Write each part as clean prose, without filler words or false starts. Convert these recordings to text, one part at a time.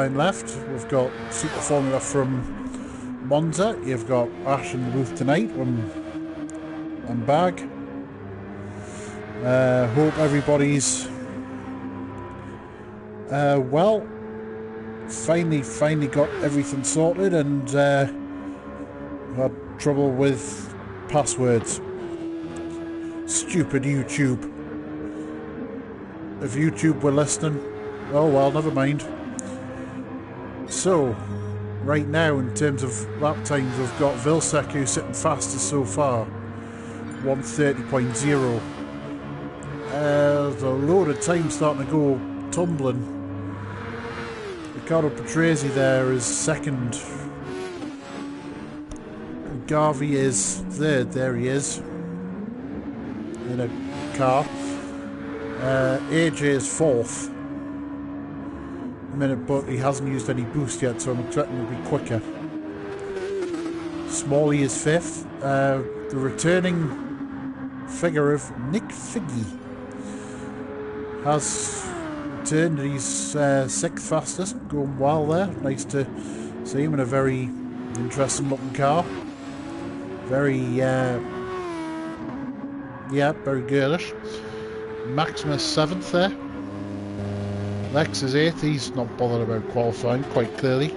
left. We've got Super Formula from Monza. You've got Ash in the booth tonight and Bag. Hope everybody's well. Finally got everything sorted, and had trouble with passwords. Stupid YouTube. If YouTube were listening, oh well, never mind. So, right now, in terms of lap times, we've got Vilsek, who's sitting fastest so far, 1:30.0. There's a load of time starting to go tumbling. Riccardo Patrese there is second. Garvey is third. There he is in a car. AJ is fourth. Minute, but he hasn't used any boost yet, so I'm expecting him to be quicker. Smalley is fifth. The returning figure of Nick Figgy has returned. He's sixth fastest, going well there. Nice to see him in a very interesting looking car. Very, very girlish. Maximus seventh there. Lex is eighth. He's not bothered about qualifying, quite clearly.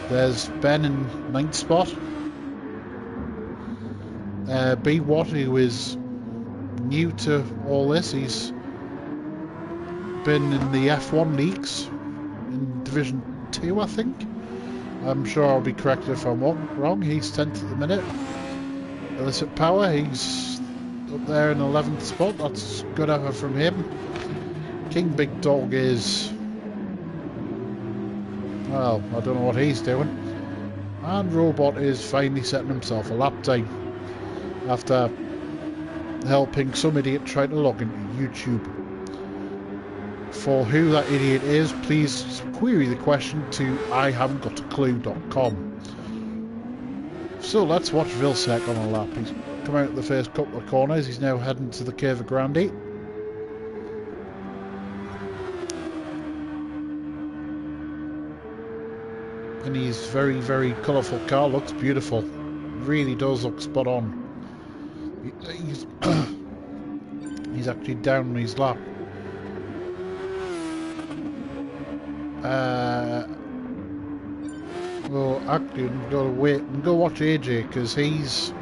There's Ben in ninth spot. B. Watt, who is new to all this. He's been in the F1 leagues in Division 2, I think. I'm sure I'll be corrected if I'm wrong. He's 10th at the minute. Illicit Power, he's up there in 11th spot. That's good effort from him. King Big Dog is, well, I don't know what he's doing. And Robot is finally setting himself a lap time after helping some idiot try to log into YouTube. For who that idiot is, please query the question to ihaven'tgotaclue.com. So let's watch Vilsek on a lap. He's come out the first couple of corners. He's now heading to the Curva Grande. And his very, very colourful car looks beautiful. Really does look spot on. He's actually down on his lap. Well, actually, we've got to wait and go watch AJ, because he's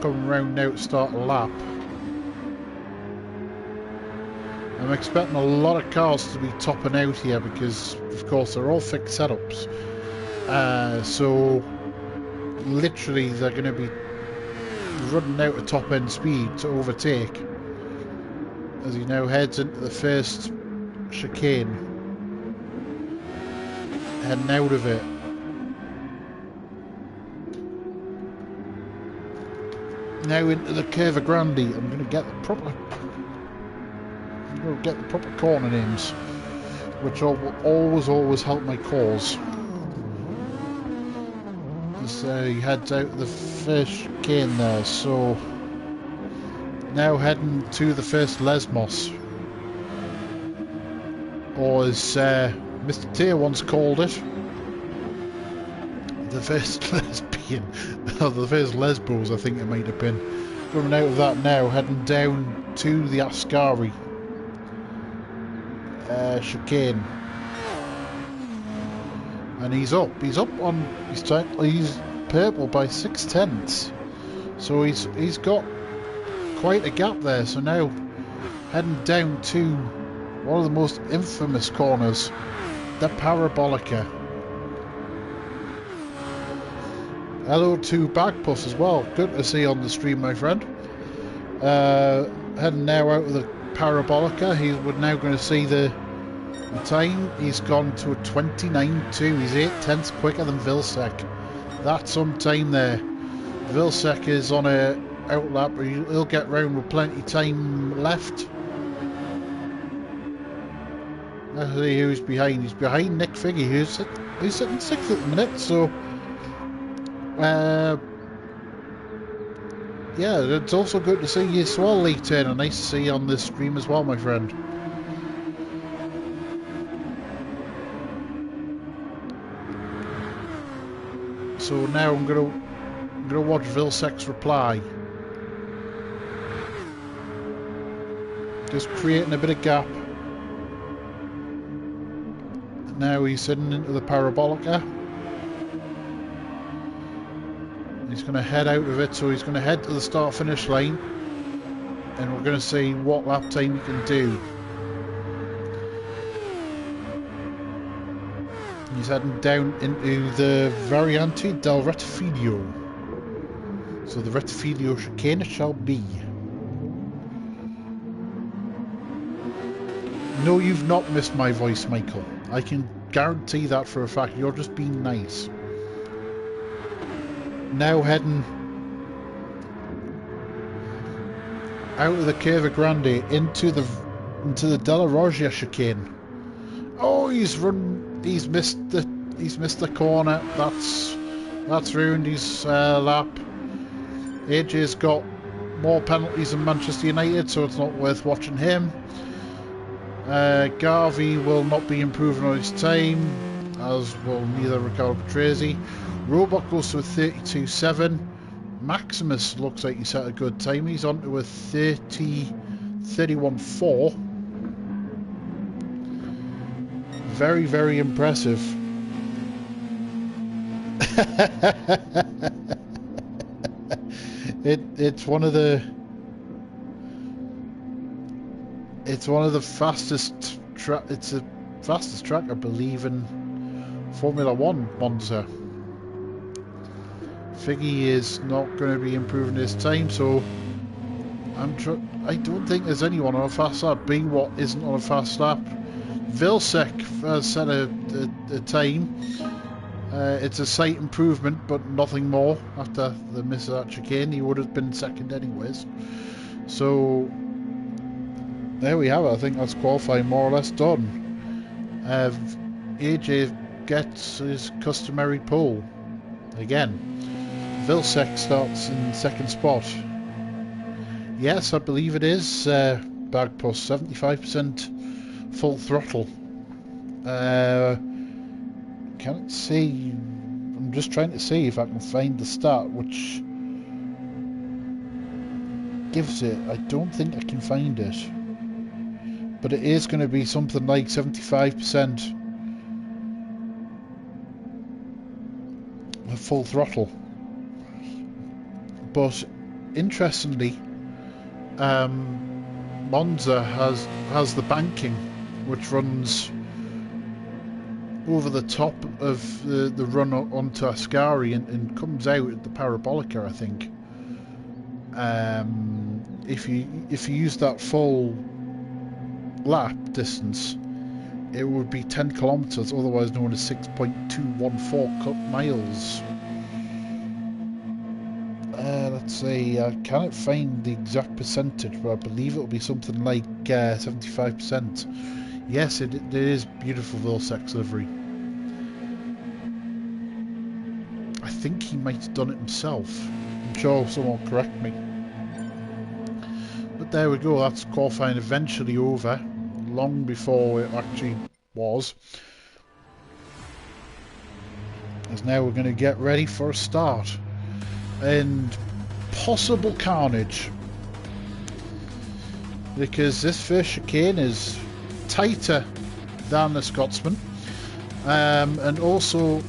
coming round now to start a lap. I'm expecting a lot of cars to be topping out here because, of course, they're all fixed setups. So, literally, they're going to be running out at top end speed to overtake as he now heads into the first chicane. Heading out of it. Now into the Curva Grande. I'm going to get the proper corner names, which will always help my cause. As he heads out the first chicane there, so now heading to the first Lesmos, or as Mr. Tier once called it, the first lesbian, or the first Lesbos, I think it might have been. Coming out of that now, heading down to the Ascari chicane, and he's purple by 6/10, so he's got quite a gap there. So now heading down to one of the most infamous corners, the Parabolica. Hello to Bagpuss as well, good to see you on the stream, my friend. Heading now out of the Parabolica, we're now going to see the time. He's gone to a 29.2. He's 8/10 quicker than Vilsek. That's some time there. Vilsek is on a outlap. He'll get round with plenty of time left. Let's see who's behind. He's behind Nick Figgy, who's sitting sixth at the minute. So, yeah, it's also good to see you as well, Lee Turner. Nice to see you on this stream as well, my friend. So now I'm gonna watch Vilsek's reply. Just creating a bit of gap. Now he's heading into the Parabolica. He's going to head out of it, so he's going to head to the start-finish line, and we're going to see what lap time he can do. He's heading down into the Variante del Rettifiglio. So the Rettifiglio chicane shall be. No, you've not missed my voice, Michael. I can guarantee that for a fact. You're just being nice. Now heading out of the Curva Grande into the Della Roggia chicane. Oh, he's missed the corner. That's ruined his lap. AJ's got more penalties than Manchester United, so it's not worth watching him. Garvey will not be improving on his time, as will neither Riccardo Patrese. Robot goes to a 32.7. Maximus looks like he's had a good time. He's on to a 31.4. Very, very impressive. It's one of the fastest it's the fastest track, I believe, in Formula One, Monza. Figgy is not going to be improving his time, so I don't think there's anyone on a fast lap. What isn't on a fast lap? Vilsek has set a time. It's a slight improvement, but nothing more. After the miss of that chicane, he would have been second anyways. So there we have it. I think that's qualifying more or less done. AJ gets his customary pole again. Vilsek starts in second spot. Yes, I believe it is Bagpuss, 75% full throttle. Can't see. I'm just trying to see if I can find the start which gives it. I don't think I can find it, but it is going to be something like 75% of full throttle. But interestingly, Monza has the banking, which runs over the top of the run onto Ascari and comes out at the Parabolica, I think. If you use that full lap distance, it would be 10 kilometers, otherwise known as 6.214 miles. Let's see, I can't find the exact percentage, but I believe it'll be something like 75%. Yes, it is beautiful Vilsek's livery. I think he might have done it himself. I'm sure someone will correct me. But there we go, that's qualifying eventually over, long before it actually was. As now we're going to get ready for a start. And possible carnage. Because this first chicane is tighter than the Scotsman. And also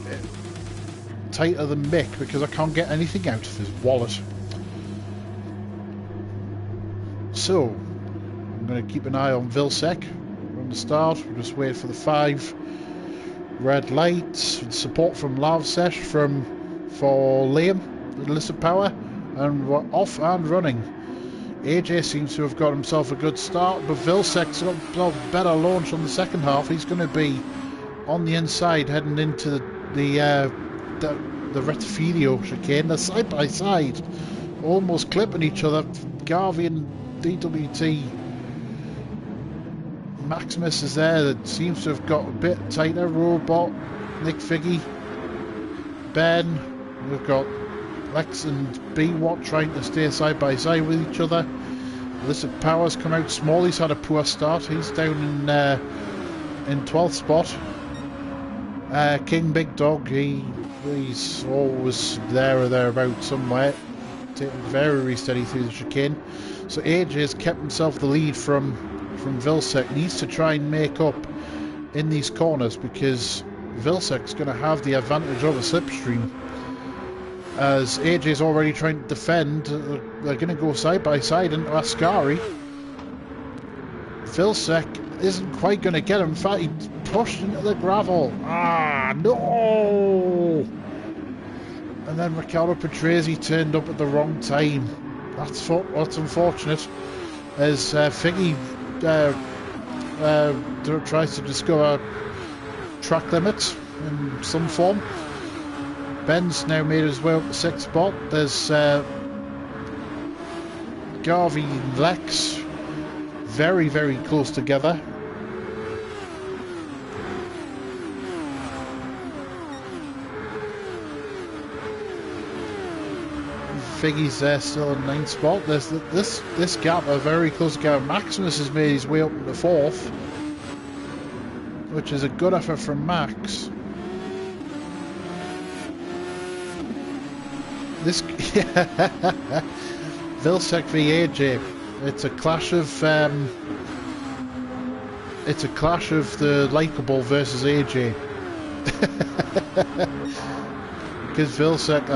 tighter than Mick, because I can't get anything out of his wallet. So I'm going to keep an eye on Vilsek from the start. We'll just wait for the 5 red lights, support from Lavsesh for Liam, illicit power, and we're off and running. AJ seems to have got himself a good start, but Vilsek's got a better launch on the second half. He's going to be on the inside heading into the Rettifiglio chicane. They're side by side, almost clipping each other. Garvey and DWT. Maximus is there, that seems to have got a bit tighter. Robot, Nick Figgy, Ben. We've got Lex and B-Watt trying to stay side by side with each other. Illicit Power's come out. Smalley's had a poor start. He's down in 12th spot. King Big Dog, he He's always there or thereabouts somewhere, taking very steady through the chicane. So AJ's kept himself the lead from Vilsek. Needs to try and make up in these corners because Vilsek's going to have the advantage of a slipstream. As AJ's already trying to defend, they're going to go side by side into Ascari. Vilsek isn't quite going to get him. In fact, he pushed into the gravel. Ah, no! And then Riccardo Patrese turned up at the wrong time. That's unfortunate. As Figgy tries to discover track limits in some form. Ben's now made his way up the 6th spot. There's Garvey and Lex very, very close together. Figgy's still in 9th spot. There's this gap are very close together. Maximus has made his way up to the 4th, which is a good effort from Max. This Vilsek v AJ. It's a clash of the likeable versus AJ. Because Vilsek,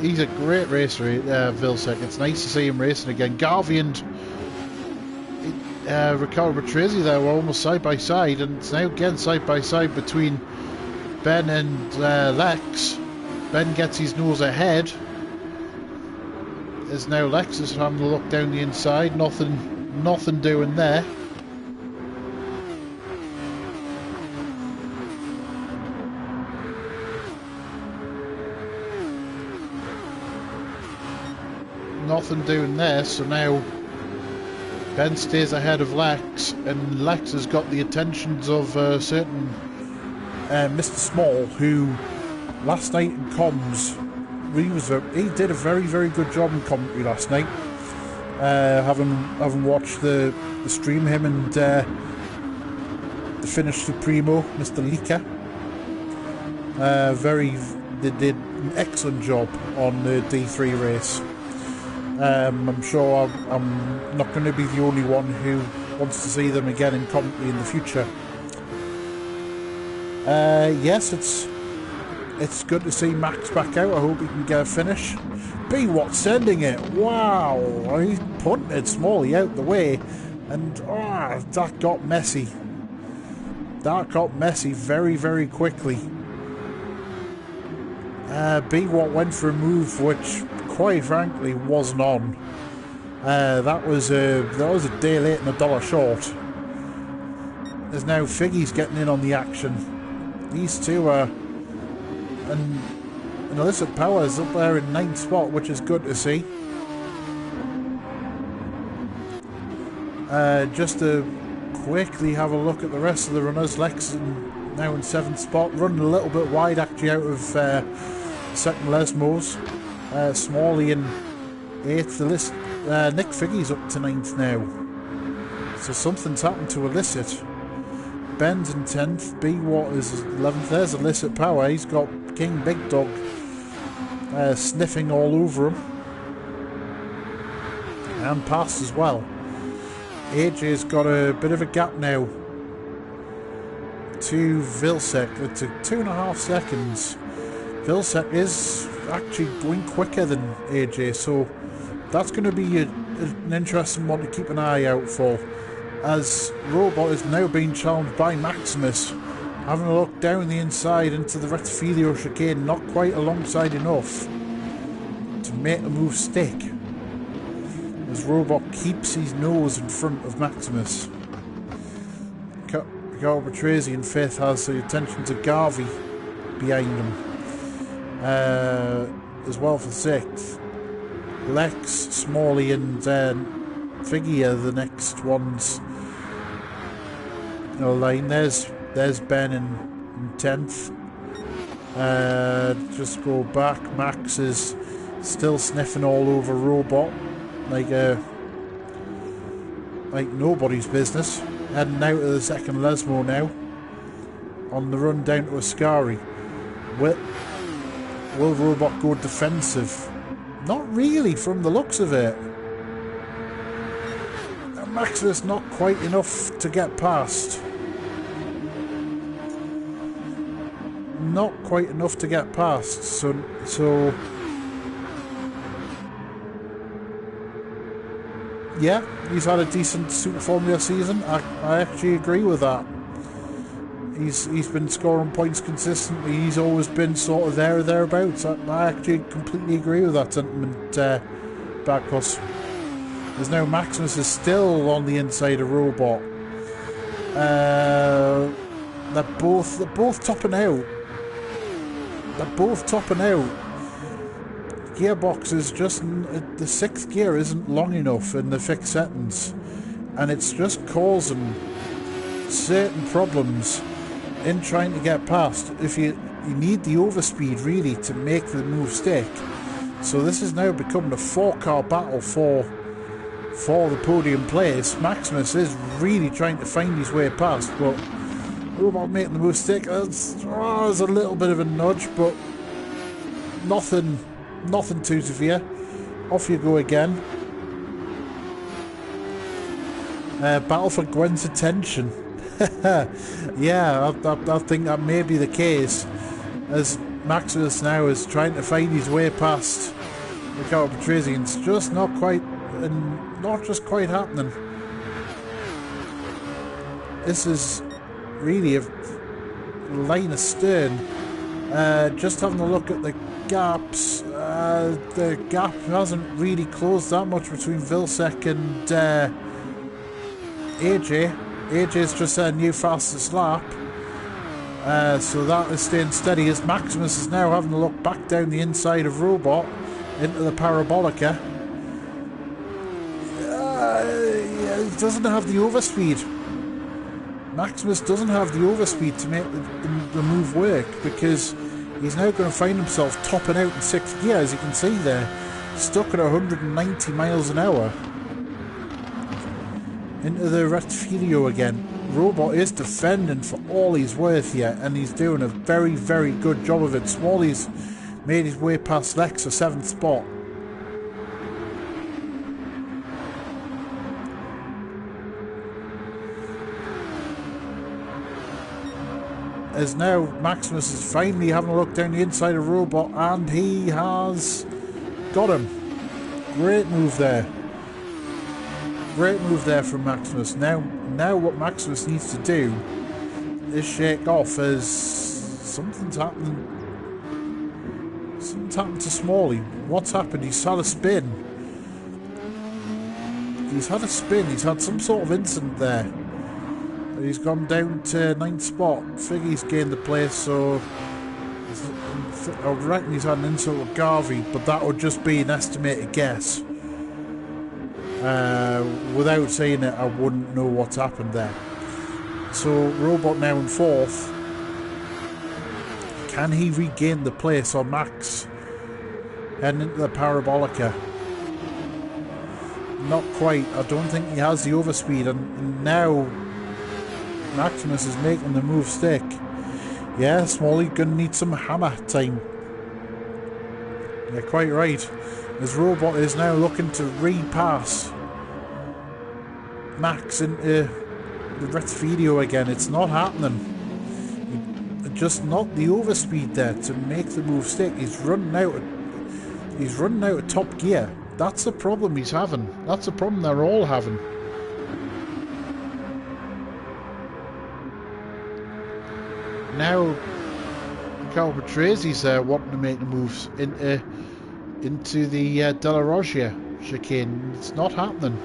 he's a great racer. Vilsek. It's nice to see him racing again. Garvey and Riccardo Patrese there were almost side by side, and it's now again side by side between Ben and Lex. Ben gets his nose ahead. As now Lex is having to look down the inside. Nothing doing there. Nothing doing there. So now Ben stays ahead of Lex, and Lex has got the attentions of a certain Mr. Small, who last night in comms, he did a very, very good job in commentary last night. Having watched the stream, him and the Finnish Supremo, Mr. Lika, they did an excellent job on the D3 race. I'm sure I'm not going to be the only one who wants to see them again in commentary in the future. Yes, it's good to see Max back out. I hope he can get a finish. B Watt sending it. Wow, he punted Smalley out the way, and that got messy. That got messy very, very quickly. B Watt went for a move which, quite frankly, wasn't on. That was a day late and $1 short. There's now Figgy's getting in on the action. These two are. And Illicit Powers up there in 9th spot, which is good to see. Just to quickly have a look at the rest of the runners. Lex now in 7th spot, running a little bit wide actually out of 2nd Lesmos. Smalley in 8th. Nick Figgy's up to 9th now. So something's happened to Illicit. Ben's in 10th, B Watt is 11th. There's Illicit Power. He's got King Big Dog sniffing all over him. And past as well. AJ's got a bit of a gap now to Vilsek. It's 2.5 seconds. Vilsek is actually going quicker than AJ, so that's going to be an interesting one to keep an eye out for. As Robot is now being challenged by Maximus, having a look down the inside into the Rettifilio chicane, not quite alongside enough to make the move stick. As Robot keeps his nose in front of Maximus. Riccardo Patrese in 5th has the attention to Garvey behind him. As well for 6th. Lex, Smalley and Figgy are the next ones in a line. There's Ben in 10th. Just go back. Max is still sniffing all over Robot like nobody's business. Heading out to the 2nd Lesmo now, on the run down to Ascari. Will Robot go defensive? Not really, from the looks of it. Maximus not quite enough to get past. Not quite enough to get past. So yeah, he's had a decent Super Formula season. I actually agree with that. He's been scoring points consistently. He's always been sort of there or thereabouts. I actually completely agree with that sentiment, Backus. As now Maximus is still on the inside of Robot. They're both topping out. They're both topping out. Gearbox is just, the 6th gear isn't long enough in the fixed settings, and it's just causing certain problems in trying to get past. If you need the overspeed really to make the move stick. So this is now becoming a 4-car battle for the podium place. Maximus is really trying to find his way past, but Robot making the move stick, there's a little bit of a nudge, but nothing too severe. Off you go again. Battle for Gwen's attention. Yeah, I think that may be the case, as Maximus now is trying to find his way past Riccardo Patrese, and it's just not quite happening. This is really a line astern. Just having a look at the gaps, the gap hasn't really closed that much between Vilsek and AJ. AJ's just a new fastest lap, so that is staying steady, as Maximus is now having a look back down the inside of Robot into the Parabolica. He doesn't have the overspeed. Maximus doesn't have the overspeed to make the move work, because he's now going to find himself topping out in 6th gear, as you can see there, stuck at 190 miles an hour. Into the Retfidio again. Robot is defending for all he's worth here, and he's doing a very, very good job of it. Smalley's made his way past Lex for 7th spot. As now Maximus is finally having a look down the inside of Robot, and he has got him. Great move there. Great move there from Maximus. Now what Maximus needs to do is shake off, as something's happening. Something's happened to Smalley. What's happened? He's had a spin. He's had some sort of incident there. He's gone down to 9th spot. Figgy's gained the place, so I reckon he's had an incident with Garvey, but that would just be an estimated guess. Without saying it, I wouldn't know what's happened there. So Robot now in 4th. Can he regain the place on Max heading into the Parabolica? Not quite. I don't think he has the overspeed, and now Maximus is making the move stick. Yeah, Smalley gonna need some hammer time. Yeah, quite right. As Robot is now looking to repass Max into the Retfidio again. It's not happening. Just not the overspeed there to make the move stick. He's running out of top gear. That's the problem he's having. That's the problem they're all having. Now Riccardo Patrese wanting to make the moves into the Della Roggia chicane. It's not happening.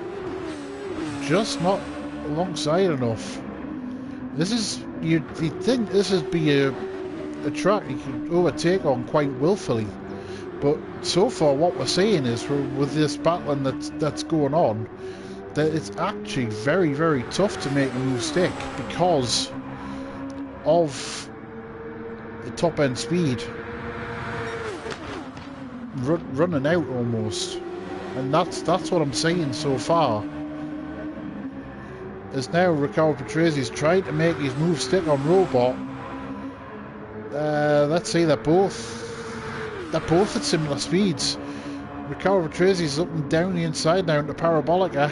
Just not alongside enough. This is, you'd think this would be a track you could overtake on quite willfully, but so far what we're seeing is, with this battling that's going on, that it's actually very, very tough to make a move stick because of the top end speed running out almost, and that's what I'm saying so far. As now Riccardo Patrese is trying to make his move stick on Robot, Let's see, they're both at similar speeds. Riccardo Patrese up and down the inside now into Parabolica.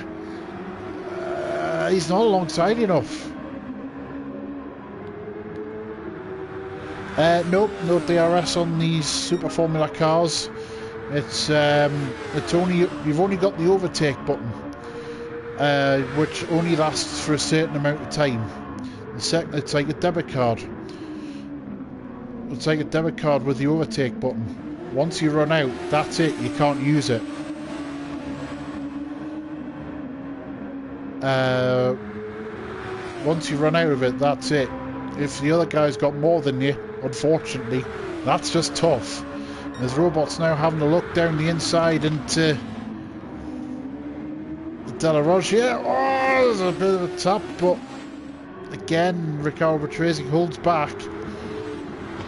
He's not alongside enough. Nope, no DRS on these Super Formula cars. It's only, you've only got the overtake button, which only lasts for a certain amount of time. The second, it's like a debit card. It's like a debit card with the overtake button. Once you run out, that's it. You can't use it. Once you run out of it, that's it. If the other guy's got more than you, unfortunately, that's just tough. There's robots now having a look down the inside into the Della Roggia. Oh, there's a bit of a tap, but again, Riccardo Patrese holds back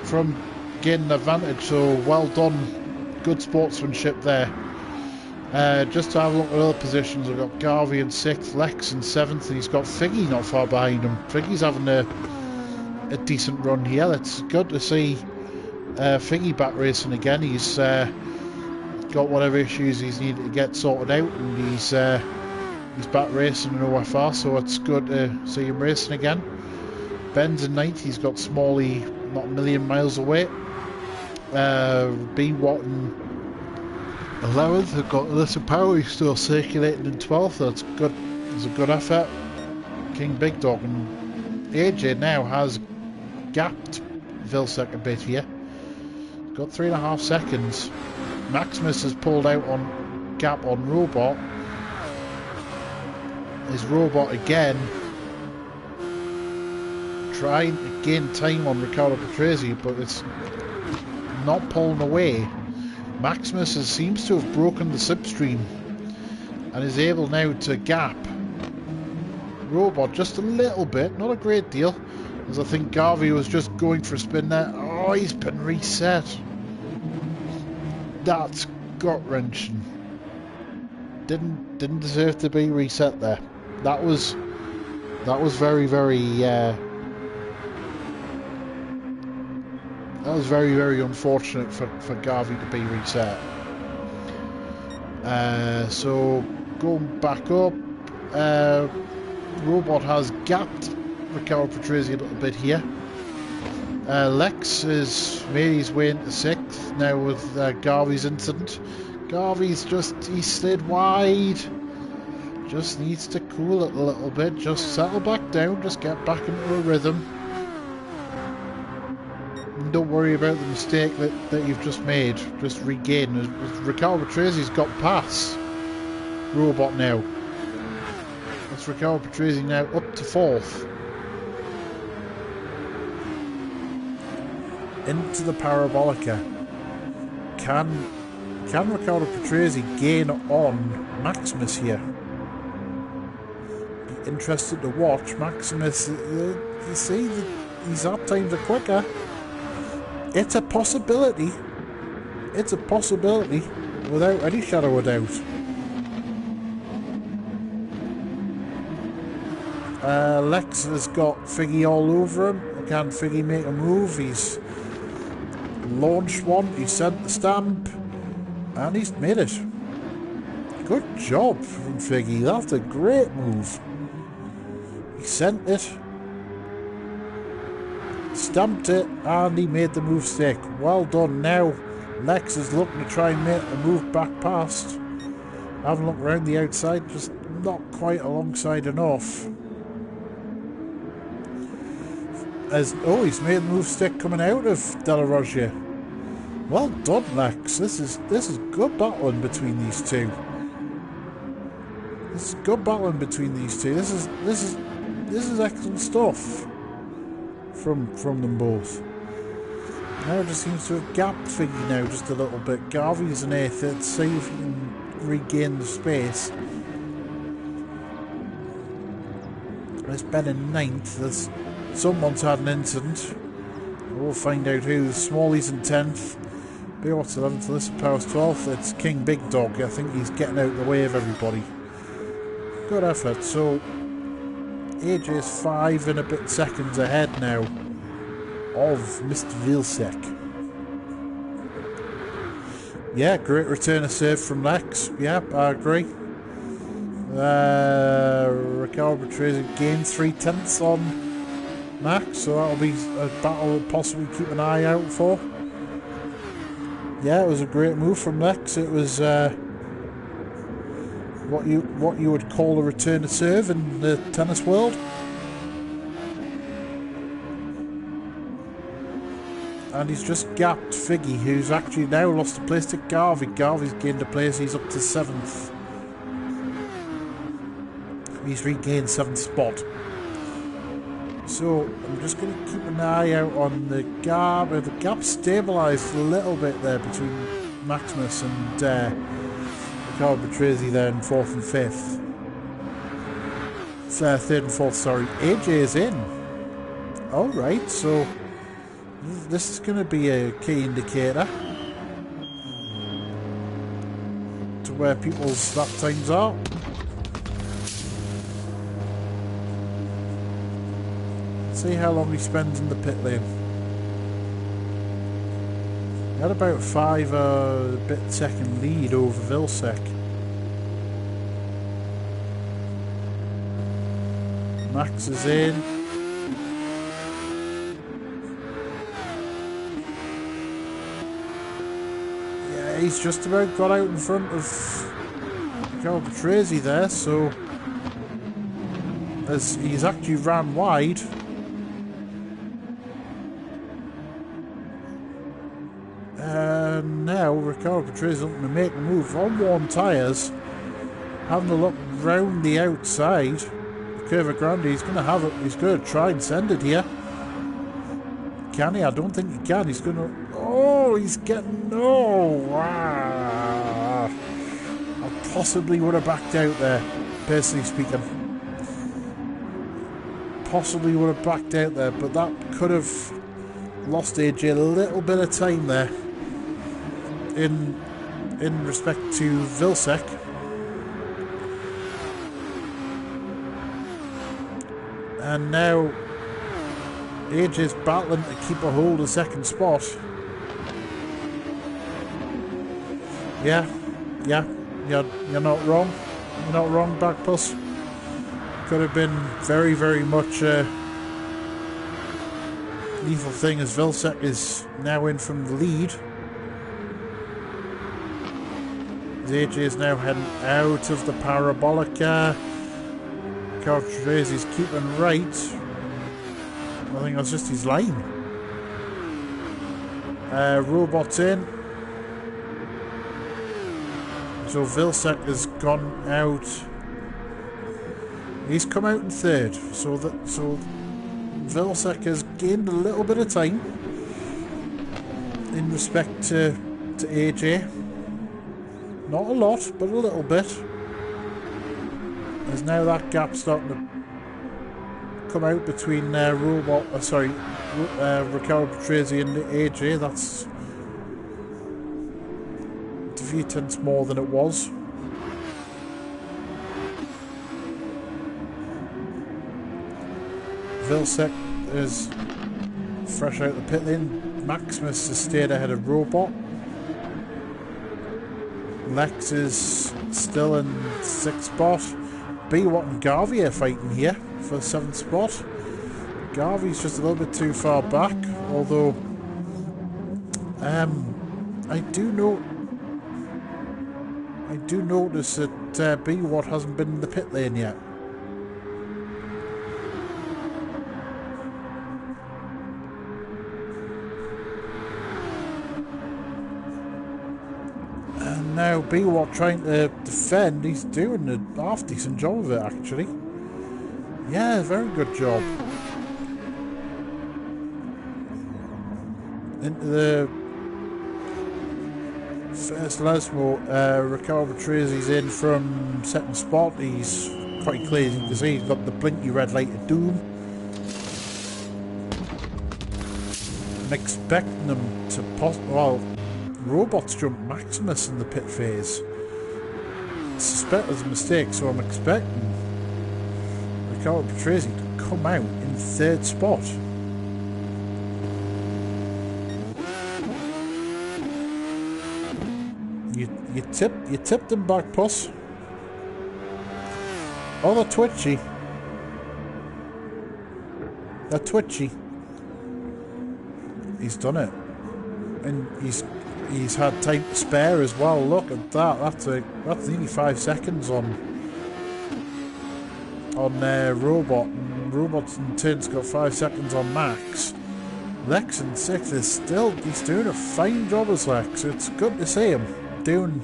from gaining advantage, so well done. Good sportsmanship there. Just to have a look at other positions, we've got Garvey in 6th, Lex in 7th, and he's got Figgy not far behind him. Figgy's having a decent run here. It's good to see Figgy back racing again. He's got whatever issues he's needed to get sorted out, and he's back racing in OFR, so it's good to see him racing again. Ben's in 9th, he's got Smalley not a million miles away. B. Watton 11th, they've got Alyssa Power, he's still circulating in 12th. That's good. It's a good effort. King Big Dog, and AJ now has gapped Vilsack a bit here. Got 3.5 seconds. Maximus has pulled out on gap on Robot. His Robot again trying to gain time on Riccardo Patrese, but it's not pulling away. Maximus seems to have broken the slipstream and is able now to gap Robot just a little bit, not a great deal, as I think Garvey was just going for a spin there. Oh, he's been reset. That's gut-wrenching. Didn't deserve to be reset there. That was very, very that was very, very unfortunate for Garvey to be reset. So going back up, Robot has gapped Riccardo Patrese a little bit here. Lex has made his way into 6th now with Garvey's incident. Garvey's he slid wide. Just needs to cool it a little bit. Just settle back down. Just get back into a rhythm. And don't worry about the mistake that you've just made. Just regain. Riccardo Patrese's got past Robot now. That's Riccardo Patrese now up to 4th. Into the Parabolica. Can Riccardo Patrese gain on Maximus here? Be interested to watch. Maximus, you see, his lap times are quicker. It's a possibility. It's a possibility without any shadow of doubt. Lex has got Figgy all over him. Can Figgy make a move? He's launched one, he sent the stamp, and he's made it. Good job from Figgy. That's a great move. He sent it, stamped it, and he made the move stick. Well done. Now Lex is looking to try and make a move back past. Have a look around the outside, just not quite alongside enough. He's made the move stick coming out of Della Roggia. Well done, Lex. This is good battling between these two. This is good battling between these two. This is excellent stuff from them both. Now it just seems to have gapped Figgy now just a little bit. Garvey's in 8th. Let's see if he can regain the space. There's Ben in 9th. Someone's had an incident. We'll find out who. Smalley's in 10th. Beowat's 11th. Alyssa Power's 12th. It's King Big Dog. I think he's getting out of the way of everybody. Good effort. So AJ's 5 and a bit seconds ahead now of Mr. Vilsack. Yeah, great return of serve from Lex. Yep, I agree. Ricardo Patrese gained 3/10 on Max, so that'll be a battle we'll possibly keep an eye out for. Yeah, it was a great move from Lex. It was what you would call a return of serve in the tennis world. And he's just gapped Figgy, who's actually now lost a place to Garvey. Garvey's gained a place, he's up to 7th. He's regained 7th spot. So I'm just going to keep an eye out on the gap. The gap stabilised a little bit there between Maximus and Ricardo Patrese there in 4th and 5th. 3rd and 4th, sorry. AJ is in. Alright, so this is going to be a key indicator to where people's lap times are. See how long he spends in the pit lane. He had about 5 bit second lead over Vilsack. Max is in. Yeah, he's just about got out in front of Ricardo Patrese there, so as he's actually ran wide. Now Ricardo Patrese looking to make the move on worn tyres, having a look round the outside. Curva Grande, he's going to have it. He's going to try and send it here. Can he? I don't think he can. He's going to. Oh, he's getting. Oh, wow. I possibly would have backed out there, personally speaking. Possibly would have backed out there, but that could have lost AJ a little bit of time there. In respect to Vilsack. And now AJ's battling to keep a hold of 2nd spot. Yeah, you're not wrong. You're not wrong, Backpuss. Could have been very, very much a lethal thing as Vilsack is now in from the lead. AJ is now heading out of the parabolica. Patrese is keeping right. I think that's just his line. Robot's in. So Vilsack has gone out. He's come out in 3rd. So Vilsack has gained a little bit of time in respect to AJ. Not a lot, but a little bit. There's now that gap starting to come out between Ricardo Patrese and AJ. That's a few tenths more than it was. Vilsack is fresh out the pit lane. Maximus has stayed ahead of Robot. Lex is still in 6th spot. B-Watt and Garvey are fighting here for 7th spot. Garvey's just a little bit too far back, although I do notice that B-Watt hasn't been in the pit lane yet. Now B-Watt trying to defend, he's doing a half decent job of it actually. Yeah, very good job. Into the first Lesmo, Ricardo Patrese's in from 2nd spot. He's quite clear, as you can see, he's got the blinky red light of doom. I'm expecting them to Robots jumped Maximus in the pit phase. I suspect there's a mistake, so I'm expecting Ricardo Patrese to come out in 3rd spot. You tipped him back, puss. Oh, they're twitchy. They're twitchy. He's done it. And he's had time to spare as well. Look at that. That's nearly 5 seconds on Robot. And Robot's in turn's got 5 seconds on Max. Lex in 6th he's doing a fine job as Lex. It's good to see him doing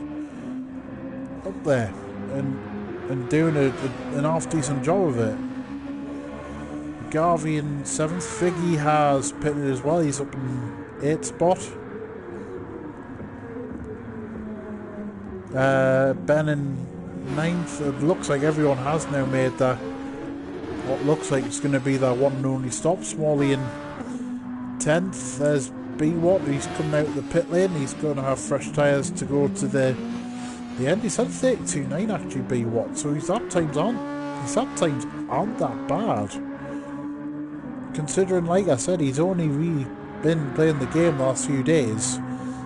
up there and doing an half decent job of it. Garvey in 7th. Figgy has pitted as well. He's up in 8th spot. Ben in 9th. It looks like everyone has now made that. What looks like it's going to be that one and only stop. Smalley in 10th. There's B-Watt. He's coming out of the pit lane. He's going to have fresh tyres to go to the end. He's had 32.9 actually, B-Watt. So his lap times aren't that bad. Considering, like I said, he's only really been playing the game the last few days.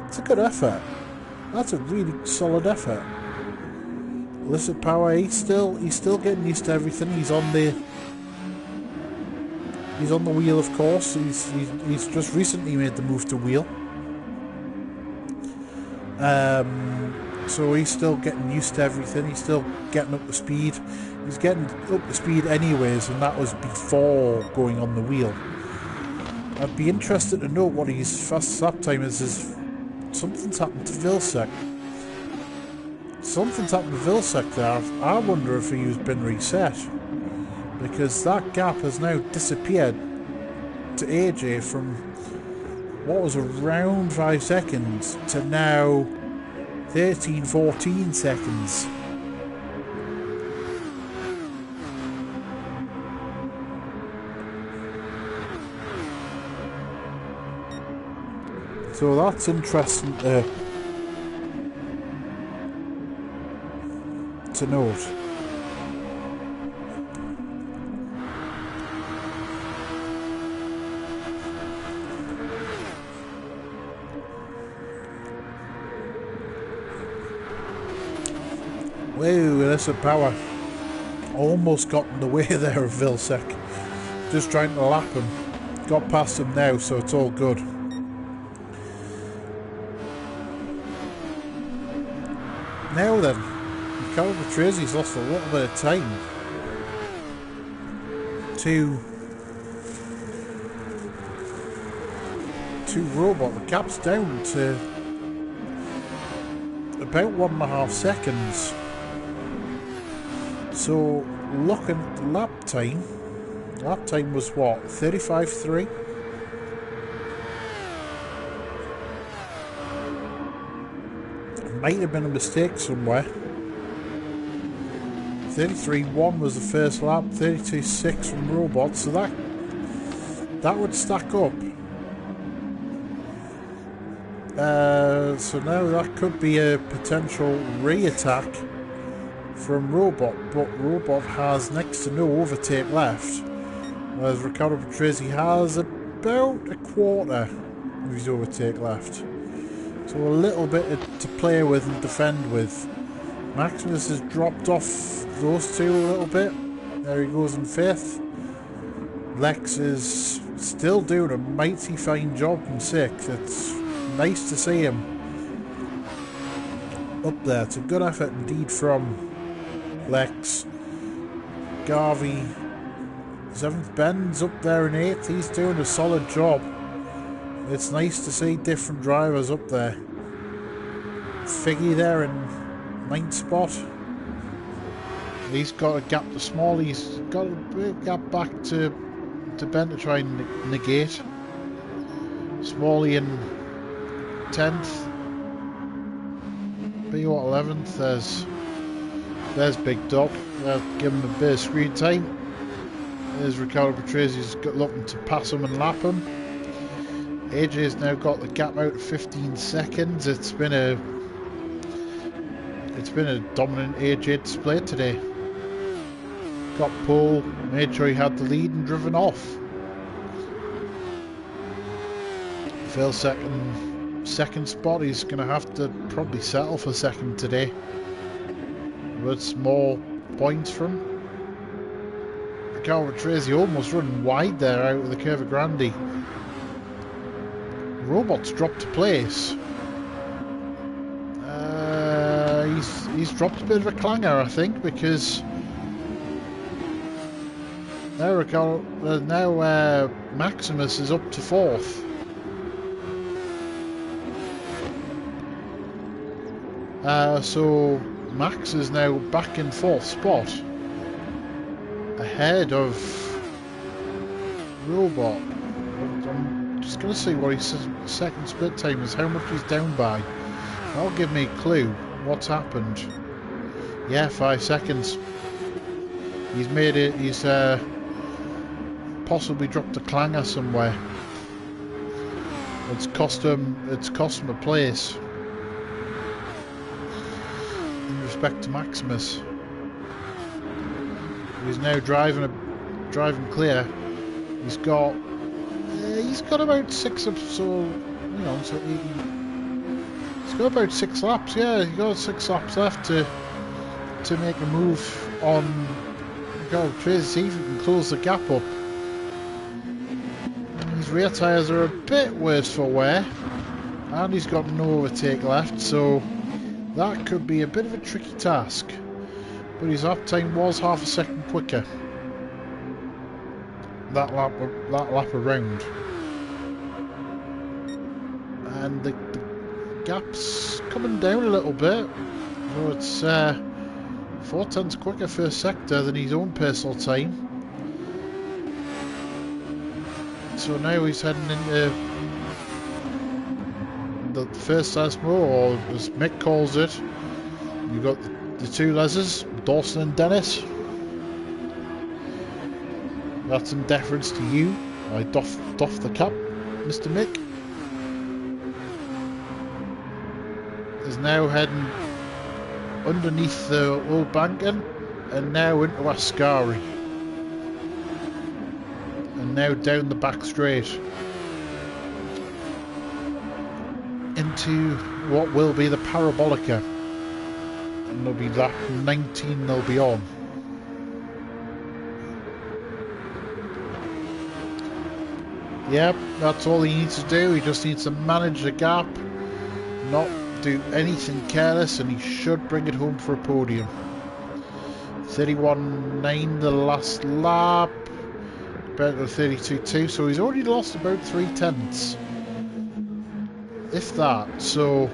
It's a good effort. That's a really solid effort. Illicit Power, he's still getting used to everything. He's on the wheel, of course. He's just recently made the move to wheel. So he's still getting used to everything. He's still getting up to speed. He's getting up to speed anyways, and that was before going on the wheel. I'd be interested to know what his fastest lap time is. Something's happened to Vilsack. Something's happened to Vilsack there. I wonder if he's been reset. Because that gap has now disappeared to AJ from what was around 5 seconds to now 13, 14 seconds. So that's interesting to note. Whoa, Illicit Power almost got in the way there of Vilsack. Just trying to lap him. Got past him now, so it's all good. Now then, Ricardo Patrese lost a little bit of time to Robot. The gap's down to about 1.5 seconds. So looking at the lap time was what, 35.3? Might have been a mistake somewhere. 33.1 was the first lap, 32.6 from Robot, so that would stack up. So now that could be a potential re-attack from Robot, but Robot has next to no overtake left, whereas Ricardo Patrese has about a quarter of his overtake left. So a little bit to play with and defend with. Maximus has dropped off those two a little bit. There he goes in 5th. Lex is still doing a mighty fine job in 6th. It's nice to see him up there. It's a good effort indeed from Lex. Garvey, 7th. Ben's up there in 8th. He's doing a solid job. It's nice to see different drivers up there. Figgy there in 9th spot. He's got a gap to Small. He's got a big gap back to Ben to try and negate. Smalley in 10th. B-Watt 11th. There's Big Dog. They'll give him a bit of screen time. There's Ricardo Patrese looking to pass him and lap him. AJ's now got the gap out of 15 seconds. It's been a dominant AJ display today. Got pole, made sure he had the lead and driven off. Vilsack in second spot. He's going to have to probably settle for second today. But it's more points from Riccardo Patrese, almost running wide there out of the Curva Grande. Robot's dropped a place. He's dropped a bit of a clanger, I think, because now Maximus is up to fourth. So Max is now back in fourth spot, ahead of Robot. I'm just going to see what his second split time is, how much he's down by. That'll give me a clue what's happened. Yeah, 5 seconds. He's made it. He's possibly dropped a clanger somewhere. It's cost him a place in respect to Maximus. He's now driving clear. He's got about 6 up, so you know, so he's got about 6 laps. Yeah, he's got 6 laps left to make a move on. God, Tracy, see if he can close the gap up. His rear tyres are a bit worse for wear, and he's got no overtake left, so that could be a bit of a tricky task. But his lap time was half a second quicker that lap around, and the gap's coming down a little bit. So it's 4/10 quicker first sector than his own personal time. So now he's heading into the first Asmo, or as Mick calls it. You've got the two Leses, Dawson and Dennis. That's in deference to you. I doff the cap, Mr. Mick. Is now heading underneath the old banking and now into Ascari. And now down the back straight into what will be the Parabolica. And there'll be lap 19 they'll be on. Yep, that's all he needs to do. He just needs to manage the gap, not do anything careless, and he should bring it home for a podium. 31.9 the last lap, better than 32.2, so he's already lost about 3/10, if that. So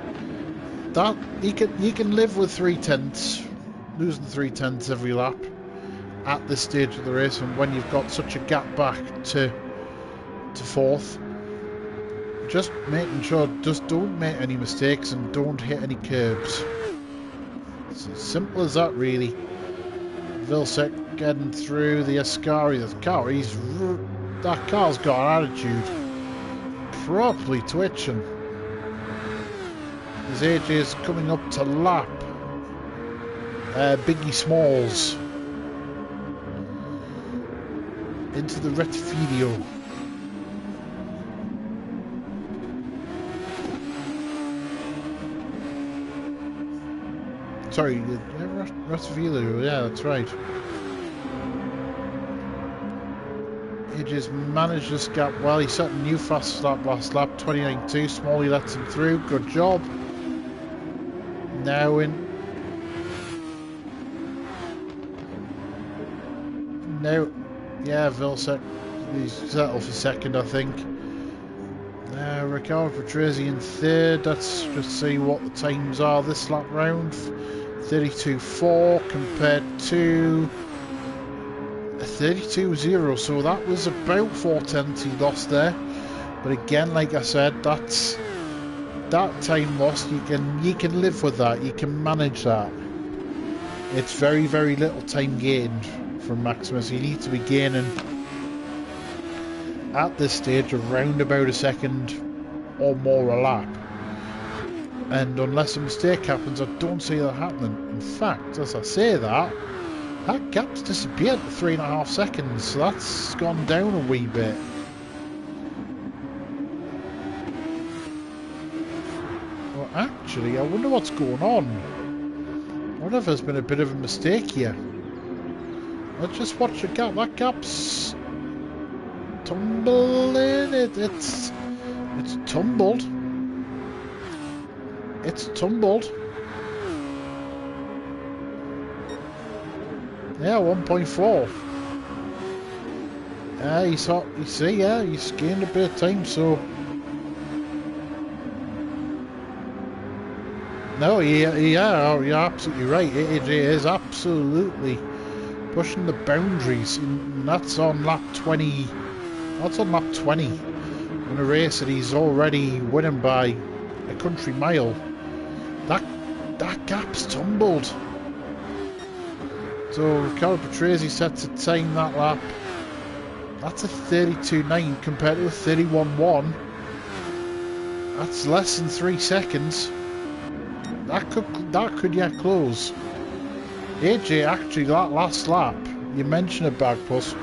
that he can live with 3/10, losing 3/10 every lap at this stage of the race, and when you've got such a gap back to fourth. Just making sure, just don't make any mistakes and don't hit any curbs. It's as simple as that, really. Vilsek getting through the Ascari. That car's got an attitude. Properly twitching. His AJ is coming up to lap Biggie Smalls into the Retfidio. Sorry, Retfidio, yeah, that's right. He just managed this gap well. He set a new fast lap last lap, 29.2. Smalley lets him through, good job. Now in. Now, yeah, Vilsek, he's settled for second, I think. Riccardo Patrese in third. Let's just see what the times are this lap round. 32.4 compared to 32.0, so that was about 4/10 he lost there. But again, like I said, that time lost, you can live with that, you can manage that. It's very, very little time gained from Maximus. You need to be gaining at this stage around about a second or more a lap. And unless a mistake happens, I don't see that happening. In fact, as I say that gap's disappeared to 3.5 seconds, so that's gone down a wee bit. Actually, I wonder what's going on. I wonder if there's been a bit of a mistake here. Let's just watch the gap. That gap's tumbling. It's tumbled. It's tumbled. Yeah, 1.4. He's gained a bit of time, so... No, yeah, you're absolutely right. AJ is absolutely pushing the boundaries, and that's on lap 20. That's on lap 20 in a race that he's already winning by a country mile. That gap's tumbled. So Riccardo Patrese sets a time that lap. That's a 32.9 compared to a 31.1. That's less than 3 seconds. That could yet close. AJ actually that last lap, you mentioned it, Bagpuss,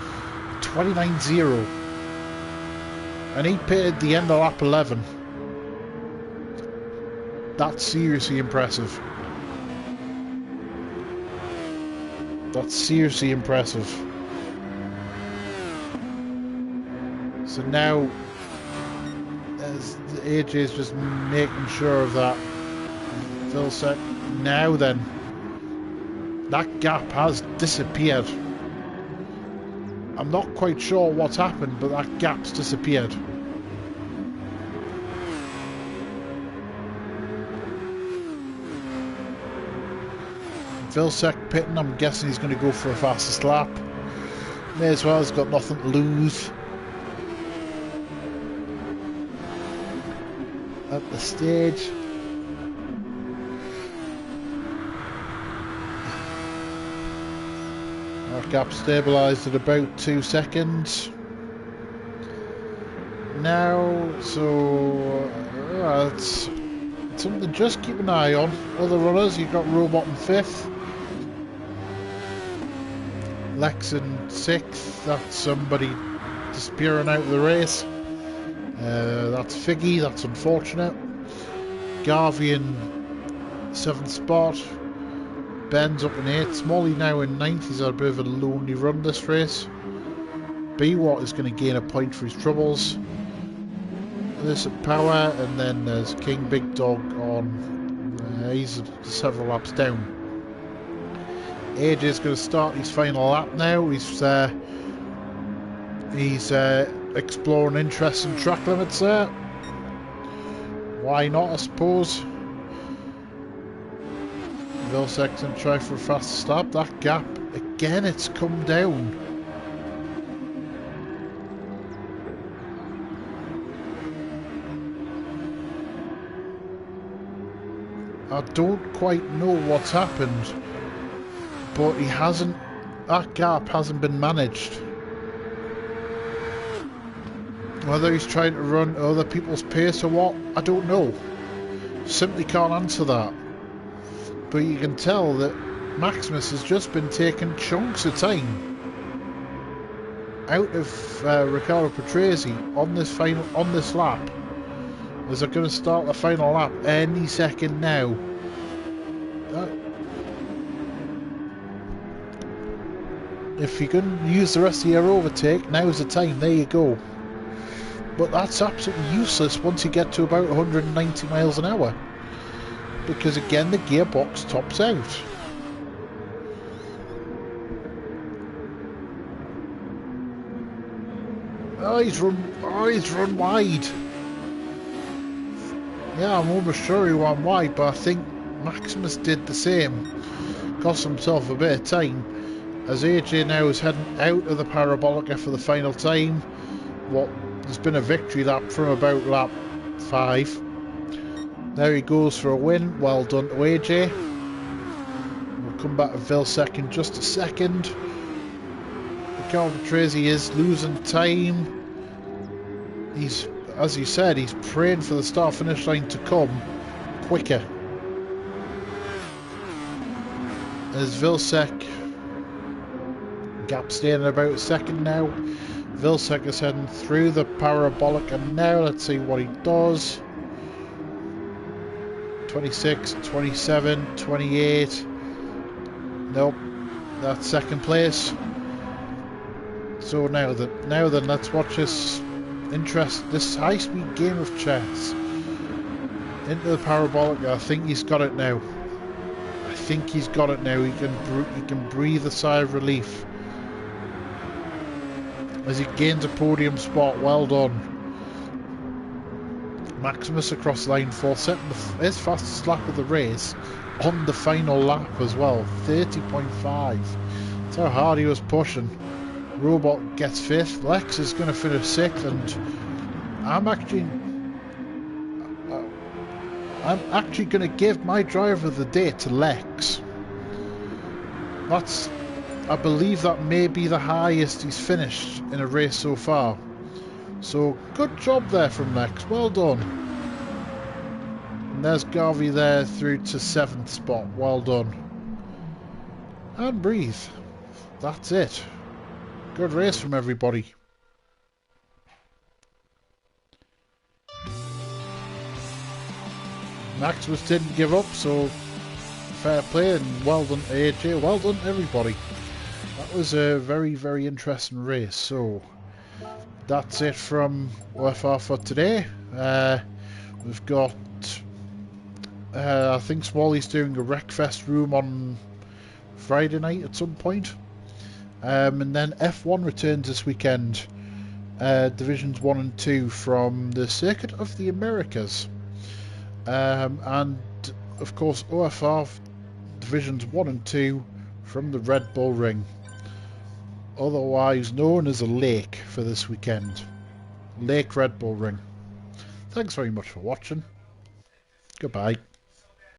29.0. And he pitted the end of lap 11. That's seriously impressive. That's seriously impressive. So now, as AJ's just making sure of that. Vilsack, now then, that gap has disappeared. I'm not quite sure what's happened, but that gap's disappeared. Vilsack pitting, I'm guessing he's going to go for a fastest lap. May as well, he's got nothing to lose. At the stage. Our gap stabilised at about 2 seconds. Now, so it's something to just keep an eye on. Other runners, you've got Robot in 5th. Lex in 6th, that's somebody disappearing out of the race. That's Figgy, that's unfortunate. Garvey in 7th spot. Ben's up in 8th. Smalley now in 9th. He's had a bit of a lonely run this race. B-Watt is going to gain a point for his troubles. This at Power, and then there's King Big Dog on. He's several laps down. AJ's going to start his final lap now. He's exploring interesting track limits there. Why not, I suppose. Vilsack's going to try for a fast stop. That gap, again, it's come down. I don't quite know what's happened, but that gap hasn't been managed. Whether he's trying to run other people's pace or what, I don't know. Simply can't answer that. But you can tell that Maximus has just been taking chunks of time out of Riccardo Patrese on this lap. As they're going to start the final lap any second now. If you can use the rest of your overtake, now's the time. There you go. But that's absolutely useless once you get to about 190 miles an hour. Because again, the gearbox tops out. Oh, he's run wide. Yeah, I'm almost sure he ran wide, but I think Maximus did the same. Cost himself a bit of time. As AJ now is heading out of the Parabolica for the final time. There's been a victory lap from about lap 5. There he goes for a win. Well done to AJ. We'll come back to Vilsack in just a second. Riccardo Patrese is losing time. As you said, he's praying for the start-finish line to come quicker. As Vilsack, gap staying about a second now. Vilsack is heading through the Parabolic, and now let's see what he does. 26, 27, 28. Nope, that's second place. So now then, let's watch this high-speed game of chess. Into the parabolic. I think he's got it now. He can breathe a sigh of relief as he gains a podium spot. Well done. Maximus across line 4, setting his fastest lap of the race on the final lap as well. 30.5. That's how hard he was pushing. Robot gets 5th. Lex is going to finish 6th, and I'm actually going to give my driver of the day to Lex. I believe that may be the highest he's finished in a race so far. So good job there from Lex. Well done. And there's Garvey there through to 7th spot. Well done. And breathe. That's it. Good race from everybody. Maximus didn't give up, so fair play and well done to AJ. Well done to everybody. That was a very, very interesting race. So that's it from OFR for today. We've got I think Smalley's doing a Wreckfest room on Friday night at some point. And then F1 returns this weekend. Divisions 1 and 2 from the Circuit of the Americas. And of course OFR Divisions 1 and 2 from the Red Bull Ring, otherwise known as a lake for this weekend. Lake Red Bull Ring. Thanks very much for watching. Goodbye.